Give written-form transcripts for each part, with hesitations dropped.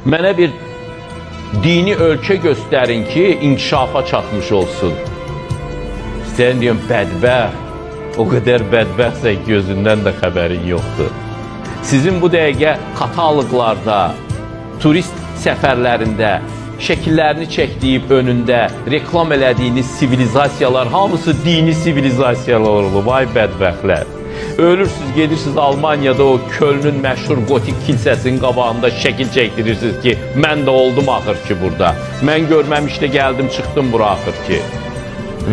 Mənə bir dini ölçü göstərin ki, inkişafa çatmış olsun. Sən deyəm, bədbəxt. O qədər bədbəxtsə gözündən də xəbərin yoxdur. Sizin bu dəqiqə kataloqlarda, turist səfərlərində, şəkillərini çəkdiyib önündə reklam elədiyiniz sivilizasiyalar hamısı dini sivilizasiyalar olub, vay bədbəxtlər. Ölürsünüz, gedirsiniz Almaniyada o Kölnün məşhur gotik kilsəsinin qabağında şəkil çəkdirirsiniz ki, mən də oldum axır ki burada. Mən görməmişdə gəldim, çıxdım bura axır ki.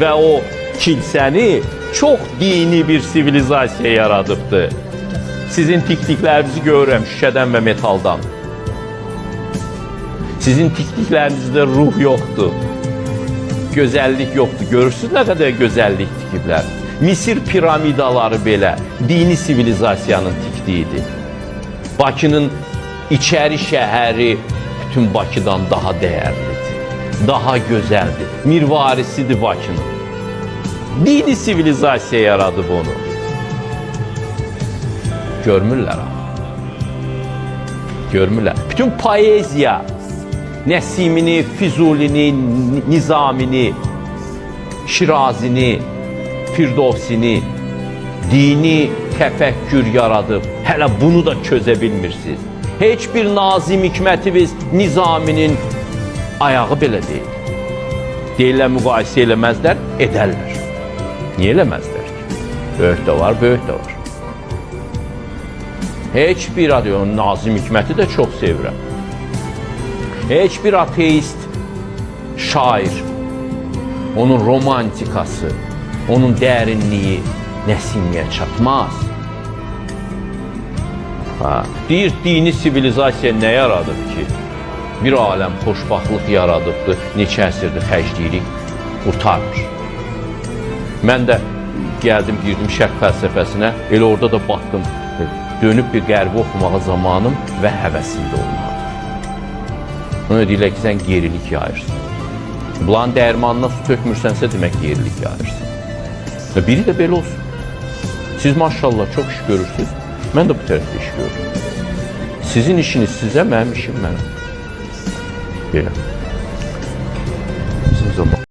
Və o kilsəni çox dini bir sivilizasiya yaradıbdır. Sizin tikdiklərinizi görürəm şüşədən və metaldan. Sizin tikdiklərinizdə ruh yoxdur. Gözəllik yoxdur. Görürsünüz nə qədər gözəllik tikiblər. Misir piramidaları belə dini sivilizasiyanın tikdiyidir. Bakının içəri şəhəri bütün Bakıdan daha dəyərlidir. Daha gözəldir. Mirvarisidir Bakının. Dini sivilizasiya yaradıb onu. Görmürlər ha. Görmürlər. Bütün poeziya, Nəsimini, Füzulini, Nizamini, Şirazini, Firdovsini, dini təfəkkür yaradıb. Hələ bunu da çözə bilmirsiniz. Heç bir Nazim Hikmətimiz Nizaminin ayağı belə deyil. Deyirlər, müqayisə eləməzlər, edərlər. Niyə eləməzlər ki? Böyük də var, böyük də var. Heç bir adı, Nazim Hikməti də çox sevirəm. Heç bir ateist şair, onun romantikası, onun dərinliyi Nəsimiyə çatmaz. Deyir, dini sivilizasiya nə yaradıb ki? Bir aləm xoşbaxtlıq yaradıbdır, neçə əsrdir xərcləyirik, qurtarmır. Mən də gəldim, girdim şərq fəlsəfəsinə, elə orada da baxdım, dönüb bir qərbi oxumağa zamanım və həvəsində olmalıdır. Ona deyirlər ki, sən gerilik yayırsan. Bulan dəyirmanına su tökmürsənsə, demək gerilik yayırsan. Və biri də belə olsun. Siz maşallah çox iş görürsünüz, mən də bu tərəfdə iş görürüm. Sizin işiniz sizə, mənim işim mənə. Belə. Bizim zaman.